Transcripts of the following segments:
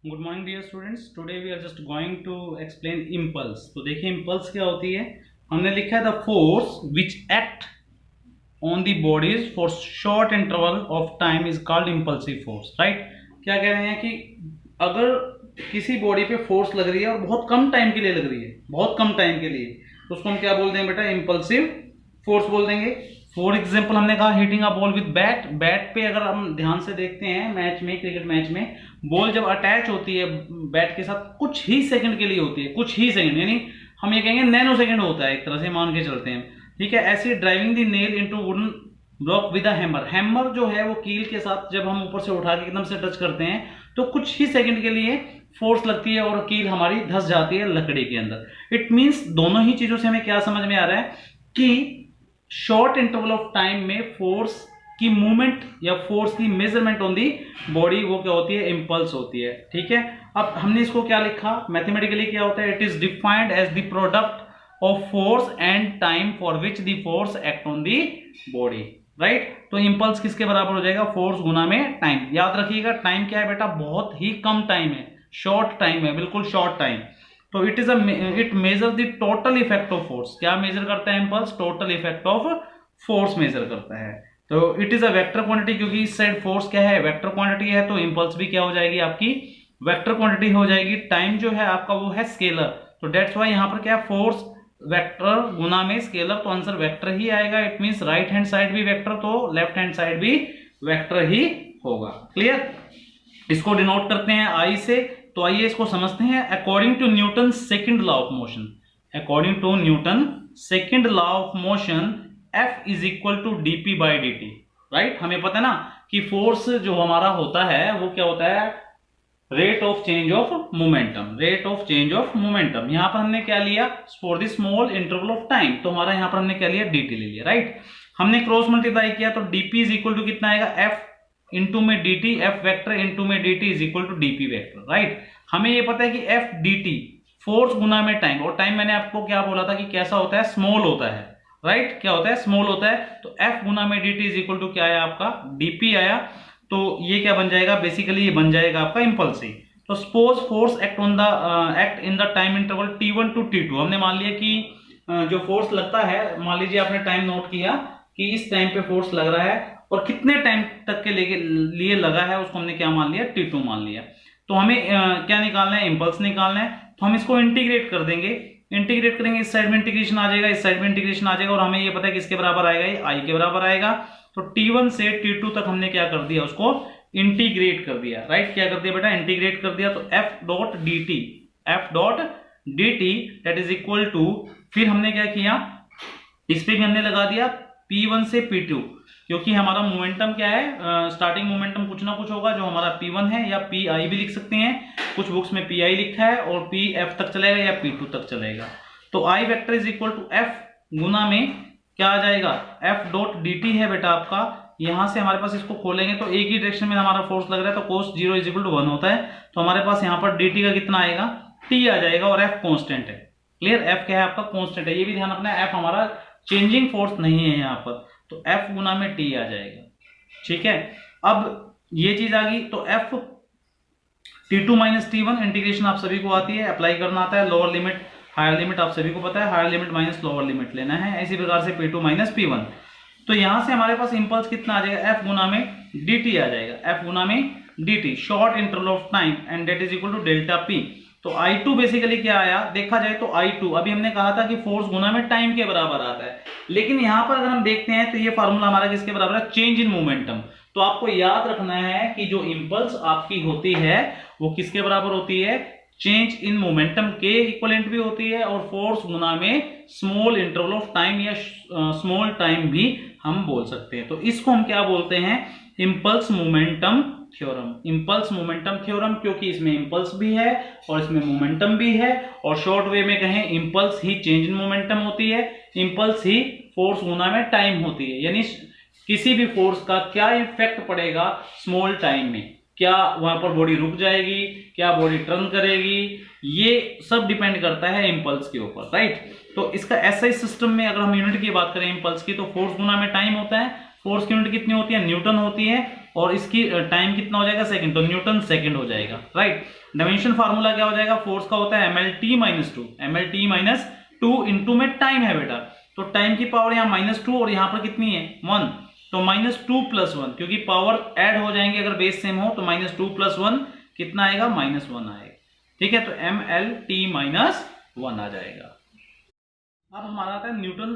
Good morning dear students. Today we are just going to explain impulse. तो देखिए impulse क्या होती है। हमने लिखा है the force which act on the bodies for short interval of time is called impulsive force. Right, क्या कह रहे हैं कि अगर किसी बॉडी पे फोर्स लग रही है और बहुत कम टाइम के लिए लग रही है, बहुत कम टाइम के लिए, तो उसको हम क्या बोल देंगे बेटा? इम्पल्सिव फोर्स बोल देंगे। फॉर एग्जाम्पल हमने कहा hitting a ball with bat. Bat पे अगर हम ध्यान से देखते हैं मैच में, क्रिकेट मैच में, बॉल जब अटैच होती है बैट के साथ कुछ ही सेकंड के लिए होती है, कुछ ही सेकंड, यानी हम ये कहेंगे नैनो सेकंड होता है, एक तरह से मान के चलते हैं। ठीक है, ऐसे driving the nail into wooden block with a hammer. Hammer जो है वो कील के साथ जब हम ऊपर से उठा के एकदम से टच करते हैं तो कुछ ही सेकंड के लिए फोर्स लगती है और कील हमारी धंस जाती है लकड़ी के अंदर। इट मींस दोनों ही चीजों से हमें क्या समझ में आ रहा है कि शॉर्ट इंटरवल ऑफ टाइम में फोर्स की मूवमेंट या फोर्स की मेजरमेंट ऑन दी बॉडी वो क्या होती है? इंपल्स होती है। ठीक है, अब हमने इसको क्या लिखा मैथमेटिकली, क्या होता है? It is defined as the product of force and time for which the force act on the body. Right, तो इंपल्स किसके बराबर हो जाएगा? फोर्स गुना में टाइम। याद रखिएगा टाइम क्या है बेटा? बहुत ही कम टाइम है, शॉर्ट टाइम है, बिल्कुल शॉर्ट टाइम। तो it measure the total effect of force. क्या मेजर करता है impulse? Total effect of force measure करता है। तो it is a vector quantity, क्योंकि इस साइड फोर्स क्या है? वेक्टर क्वांटिटी है, तो इंपल्स भी क्या हो जाएगी आपकी? वेक्टर क्वांटिटी हो जाएगी। टाइम जो है आपका वो है स्केलर, तो डेट्स वाई यहां पर क्या है? फोर्स वेक्टर गुना में स्केलर, तो आंसर वेक्टर ही आएगा। It means right hand side भी वेक्टर, तो लेफ्ट हैंड साइड भी वेक्टर ही होगा। क्लियर? इसको डिनोट करते हैं आई से, तो आइए इसको समझते हैं। According to Newton second law of motion, according to Newton second law of motion, F is equal to DP by D T. Right, हमें पता है ना कि फोर्स जो हमारा होता है वो क्या होता है? Rate of change of momentum, rate of change of momentum. यहां पर हमने क्या लिया? For the small interval of time, तो हमारा यहां पर हमने क्या लिया? dt ले लिया। राइट, हमने क्रॉस मल्टीप्लाई किया तो dp इज इक्वल टू कितना आएगा? f इंटू में dt, f वेक्टर इंटू में dt is equal to dp vector. Right, हमें ये पता है कि f dt फोर्स गुना में टाइम, और टाइम मैंने आपको क्या बोला था कि कैसा होता है? स्मॉल होता है। राइट, क्या होता है? स्मॉल होता है। तो f गुना में dt इज इक्वल टू क्या आया आपका? dp आया। तो ये क्या बन जाएगा? बेसिकली ये बन जाएगा आपका इंपल्स ही। तो suppose force act on the act in the time interval t1 to t2। हमने मान लिया कि जो फोर्स लगता है, मान लीजिए आपने टाइम नोट किया कि इस टाइम पे फोर्स लग रहा है और कितने टाइम तक के लिए लगा है, उसको हमने क्या मान लिया? t2 मान लिया। तो हमें क्या निकालना है? इंपल्स निकालना है। तो हम इसको इंटीग्रेट कर देंगे, इंटीग्रेट करेंगे, इस साइड में इंटीग्रेशन आ जाएगा, इस साइड में इंटीग्रेशन आ जाएगा, और हमें ये पता है किसके बराबर आएगा? ये आई के बराबर आएगा। तो t1 से t2 तक हमने क्या कर दिया? उसको इंटीग्रेट कर दिया। राइट, क्या कर दिया बेटा? इंटीग्रेट कर दिया। तो f dot D T that is equal to, फिर हमने क्या किया? इस पे भी हमने लगा दिया p1 से p2, क्योंकि हमारा मोमेंटम क्या है? स्टार्टिंग मोमेंटम कुछ ना कुछ होगा जो हमारा p1 है, या pi भी लिख सकते हैं, कुछ बुक्स में pi लिखा है, और pf तक चलेगा या p2 तक चलेगा। तो i vector is equal to f गुना में क्या आ जाएगा? f डॉट dt है बेटा आपका। यहां से हमारे पास इसको खोलेंगे तो एक ही डायरेक्शन में हमारा फोर्स लग रहा है, तो cos 0 इज इक्वल टू 1 होता है। तो हमारे पास यहाँ पर dt का कितना आएगा? t आ जाएगा, और f कांस्टेंट है। क्लियर? f क्या है आपका? कांस्टेंट है। ये भी ध्यान रखना है, f हमारा चेंजिंग फोर्स नहीं है यहाँ पर, तो f गुना में t आ जाएगा। ठीक है, अब ये चीज आ गई, तो f t2 minus t1, integration आप सभी को आती है, अप्लाई करना आता है। लोअर लिमिट हायर लिमिट आप सभी को पता है, higher limit minus lower limit लेना है। इसी प्रकार से p2 माइनस p1। तो यहां से हमारे पास इंपल्स कितना आ जाएगा? f गुना में dt आ जाएगा, f गुना में dt, short interval of time, and that is equal to delta p। तो I2 बेसिकली क्या आया? देखा जाए तो I2, अभी हमने कहा था कि फोर्स गुना में टाइम के बराबर आता है, लेकिन यहां पर अगर हम देखते हैं तो ये फॉर्मूला हमारा किसके बराबर है? Change in momentum. तो आपको याद रखना है कि जो इंपल्स आपकी होती है वो किसके बराबर होती है? चेंज इन मोमेंटम के इक्वलेंट भी होती है, और फोर्स गुना में स्मॉल इंटरवल ऑफ टाइम या स्मॉल टाइम भी हम बोल सकते हैं। तो इसको हम क्या बोलते हैं? Impulse momentum theorem. Impulse momentum theorem, क्योंकि इसमें इंपल्स भी है और इसमें मोमेंटम भी है, और शॉर्ट वे में कहें impulse he change in momentum होती है, इंपल्स ही फोर्स गुना में टाइम होती है। यानी किसी भी फोर्स का क्या इफेक्ट पड़ेगा स्मॉल टाइम में, क्या वहां पर बॉडी रुक जाएगी, क्या बॉडी टर्न करेगी, ये सब डिपेंड करता है इंपल्स के ऊपर। राइट, तो इसका एसआई सिस्टम में अगर हम यूनिट की बात करें इंपल्स की, तो फोर्स गुना में टाइम होता है। फोर्स की यूनिट कितनी होती है? न्यूटन होती है। और इसकी टाइम कितना हो जाएगा सेकंड, तो न्यूटन सेकंड हो जाएगा, राइट। डायमेंशन फार्मूला क्या हो जाएगा, फोर्स का होता है mlt-2 इंटू में टाइम है बेटा, तो टाइम की पावर यहाँ -2 और यहाँ पर कितनी है 1, तो -2 + 1, क्योंकि पावर ऐड हो जाएंगे अगर बेस सेम हो, तो -2 + 1 कितना आएगा, -1 आएगा, ठीक है। तो mlt-1 आ जाएगा। अब हमारा आता है Newton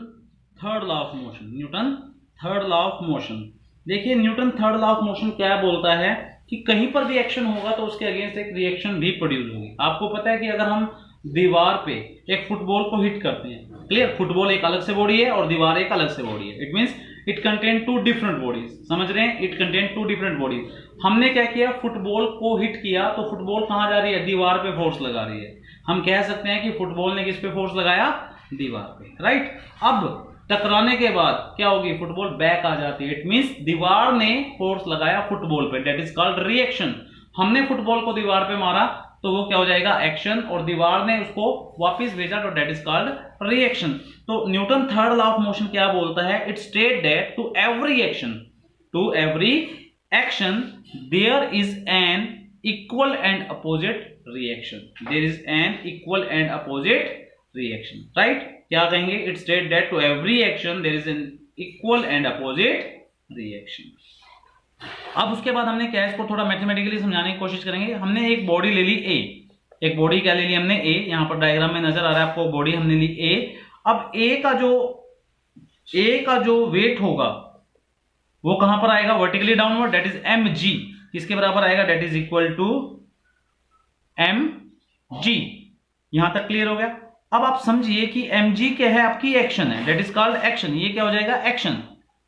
third law of motion. Newton third law of motion, देखिए Newton third law of motion क्या बोलता है कि कहीं पर भी एक्शन होगा तो उसके अगेंस्ट एक रिएक्शन भी प्रोड्यूस होगी। आपको पता है कि अगर हम दीवार पे एक फुटबॉल को हिट करते हैं, क्लियर, फुटबॉल एक अलग से बॉडी है और दीवार एक अलग से बॉडी है, it means it contain two different bodies, समझ रहे हैं, it contain two different bodies. हमने क्या किया, फुटबॉल को हिट किया तो फुटबॉल कहां जा रही है, दीवार पे फोर्स लगा रही है। हम कह सकते हैं कि फुटबॉल ने किस पे फोर्स लगाया, दीवार पे, राइट। अब टकराने के बाद क्या होगी, फुटबॉल बैक आ जाती है, इट मींस दीवार ने फोर्स लगाया फुटबॉल पे, दैट इज कॉल्ड रिएक्शन। हमने फुटबॉल को दीवार पे मारा तो वो क्या हो जाएगा, एक्शन, और दीवार ने उसको वापस भेजा तो दैट इज कॉल्ड रिएक्शन। तो Newton third law of motion क्या बोलता है, it state that to every action there is an equal and opposite reaction, there is an equal and opposite reaction, right. क्या कहेंगे, it state that to every action there is an equal and opposite reaction. अब उसके बाद हमने क्या, इसको थोड़ा mathematically समझाने की कोशिश करेंगे। हमने एक बॉडी ले ली ए, एक बॉडी क्या ले ली हमने, ए, यहां पर डायग्राम में नजर आ रहा है आपको, बॉडी हमने ली ए। अब ए का जो वेट होगा वो कहां पर आएगा, vertically downward, that is mg, किसके बराबर आएगा, that is equal to mg। यहां तक क्लियर हो गया। अब आप समझिए कि mg क्या है, आपकी एक्शन है, दैट इज कॉल्ड एक्शन, ये क्या हो जाएगा, एक्शन,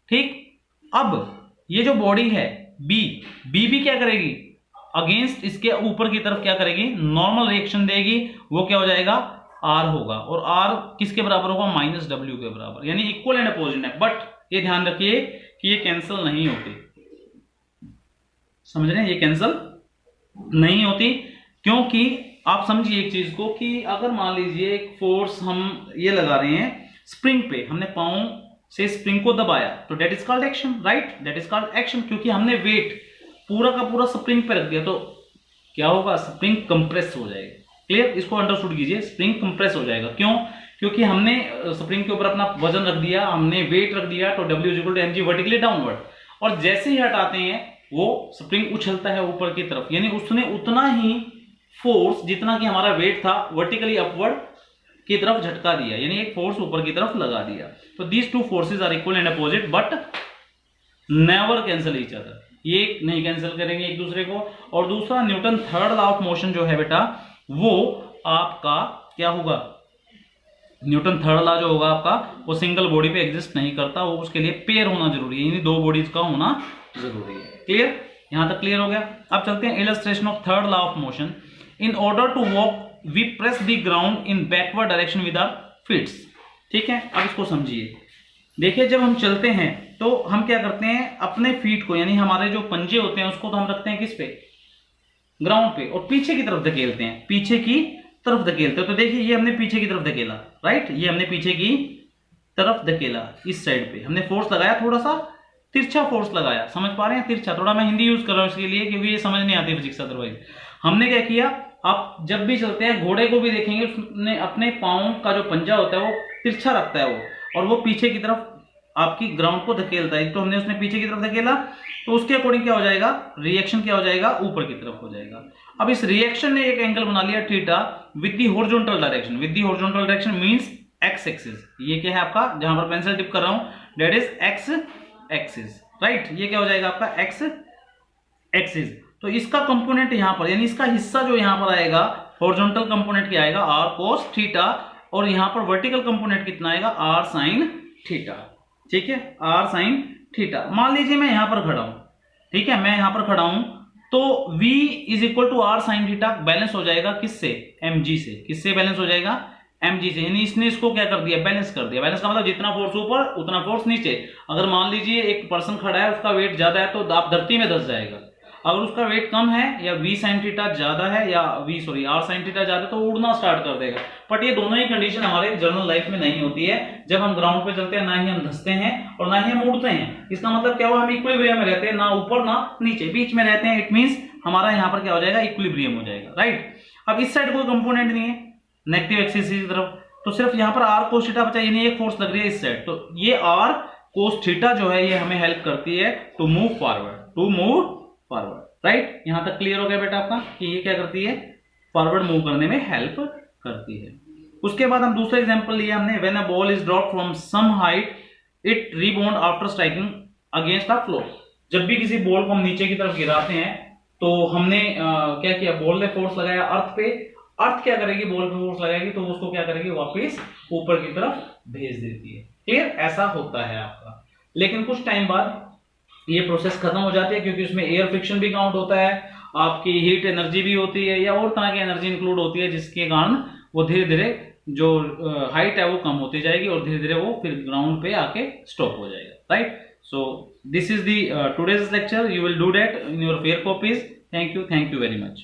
ठीक। अब ये जो बॉडी है बी भी क्या करेगी, अगेंस्ट इसके ऊपर की तरफ क्या करेगी, नॉर्मल रिएक्शन देगी, वो क्या हो जाएगा, आर होगा, और आर किसके बराबर होगा, -w के बराबर, यानी इक्वल एंड अपोजिट है। बट ये ध्यान रखिए कि ये कैंसिल नहीं होती, समझ रहे हैं, ये कैंसिल नहीं होती, क्योंकि आप समझिए एक चीज को कि अगर मान लीजिए एक फोर्स हम ये लगा रहे हैं स्प्रिंग पे, हमने पांव से स्प्रिंग को दबाया तो that is called action, right, that is called action, क्योंकि हमने वेट पूरा का पूरा स्प्रिंग पे रख दिया तो क्या होगा, स्प्रिंग कंप्रेस हो जाएगा, क्लियर। इसको अंडरस्टूड कीजिए, स्प्रिंग कंप्रेस हो जाएगा, क्यों, क्योंकि हमने स्प्रिंग के ऊपर अपना वजन रख दिया, हमने वेट रख दिया, तो W = mg वर्टिकली डाउनवर्ड, और जैसे ही हटाते हैं वो स्प्रिंग उछलता है ऊपर की तरफ, यानी उसने उतना ही फोर्स जितना कि हमारा वेट था वर्टिकली अपवर्ड की तरफ झटका दिया, यानी एक फोर्स ऊपर की तरफ लगा दिया। तो these two forces are equal and opposite but never cancel each other, ये नहीं कैंसिल करेंगे एक दूसरे को। और दूसरा Newton third law of motion जो है बेटा, वो आपका क्या होगा, न्यूटन थर्ड लॉ जो होगा आपका, वो सिंगल बॉडी पे एग्जिस्ट नहीं करता, वो उसके लिए पेयर होना जरूरी है, यानी दो बॉडीज का होना जरूरी है, क्लियर, यहां तक क्लियर हो गया। अब चलते हैं illustration of third law of motion. In order to walk we press the ground in backward direction with our feets, ठीक है। अब इसको समझिए, देखिए जब हम चलते हैं तो हम क्या करते हैं, अपने फीट को, यानी हमारे जो पंजे होते हैं उसको तो हम रखते हैं किस पे, ग्राउंड पे, और पीछे की तरफ धकेलते हैं, पीछे की तरफ धकेलते हैं। तो देखिए ये हमने पीछे की तरफ धकेला, राइट, ये हमने पीछे की तरफ धकेला, इस साइड पे हमने फोर्स लगाया, थोड़ा सा तिरछा फोर्स लगाया, समझ पा रहे हैं, तिरछा, थोड़ा मैं हिंदी यूज कर रहा हूं इसके लिए क्योंकि ये समझ नहीं आती फिजिक्स अदरवाइज। हमने क्या किया, आप जब भी चलते हैं घोड़े को भी देखेंगे, उसने अपने पांव का जो पंजा होता है वो तिरछा रखता है वो, और वो पीछे की तरफ आपकी ग्राउंड को धकेलता है। तो हमने उसने पीछे की तरफ धकेला तो उसके अकॉर्डिंग क्या हो जाएगा, रिएक्शन क्या हो जाएगा, ऊपर की तरफ हो जाएगा। अब इस रिएक्शन ने एक एंगल बना लिया theta with the horizontal direction, with the horizontal direction means x axis, ये क्या है आपका, जहां पर पेंसिल टिप कर रहा हूं, that is x axis, right, ये क्या हो जाएगा आपका एक्स एक्सिस। तो इसका कंपोनेंट यहां पर, यानी इसका हिस्सा जो यहां पर आएगा, हॉरिजॉन्टल कंपोनेंट क्या आएगा, r cos थीटा, और यहां पर वर्टिकल कंपोनेंट कितना आएगा, r sin थीटा, ठीक है, r sin थीटा। मान लीजिए मैं यहां पर खड़ा हूं, ठीक है, मैं यहां पर खड़ा हूं, तो v = r sin theta balance हो जाएगा किससे, mg से, किससे बैलेंस हो जाएगा, mg से, यानी इसने इसको क्या कर दिया, बैलेंस कर दिया। बैलेंस का मतलब जितना फोर्स ऊपर उतना फोर्स नीचे। अगर मान लीजिए एक पर्सन खड़ा है, उसका वेट ज्यादा है तो आप धरती में धंस जाएगा, अगर उसका वेट कम है या v sin थीटा ज्यादा है या r sin थीटा ज्यादा, तो उड़ना स्टार्ट कर देगा। बट ये दोनों ही कंडीशन हमारे जनरल लाइफ में नहीं होती है। जब हम ग्राउंड पे चलते हैं ना ही हम धंसते हैं और ना ही हम उड़ते हैं। इसका मतलब क्या हुआ, हम इक्विलिब्रियम में रहते हैं, ना ऊपर ना नीचे, बीच में रहते हैं। इट मींस हमारा यहाँ पर क्या हो जाएगा, इक्विलिब्रियम हो जाएगा, राइट। अब इस साइड कोई कंपोनेंट नहीं है नेगेटिव एक्सिस की तरफ, तो सिर्फ यहाँ पर r cos थीटा बचा, यानी एक फोर्स लग रही है इस साइड। तो ये r cos थीटा जो है ये हमें हेल्प करती है टू मूव फॉरवर्ड, राइट। यहां तक क्लियर हो गया बेटा आपका कि ये क्या करती है, फॉरवर्ड मूव करने में हेल्प करती है। उसके बाद हम दूसरा एग्जांपल लिया हमने, when a ball is dropped from some height it rebound after striking against the floor. जब भी किसी बॉल को हम नीचे की तरफ गिराते हैं तो हमने क्या किया, बॉल ने फोर्स लगाया अर्थ पे, अर्थ क्या करेगी, बॉल पे फोर्स लगाएगी तो उसको क्या करेगी, वापस ऊपर की तरफ भेज देती है। क्लियर, ऐसा होता है आपका। लेकिन कुछ टाइम बाद ये प्रोसेस खत्म हो जाती है, क्योंकि उसमें एयर फ्रिक्शन भी काउंट होता है, आपकी हीट एनर्जी भी होती है, या और तरह की एनर्जी इंक्लूड होती है, जिसके कारण वो धीरे धीरे जो हाइट है वो कम होती जाएगी और धीरे धीरे वो फिर ग्राउंड पे आके स्टॉप हो जाएगा, right. So this is the today's lecture, you will do that in your fair copies. Thank you very much.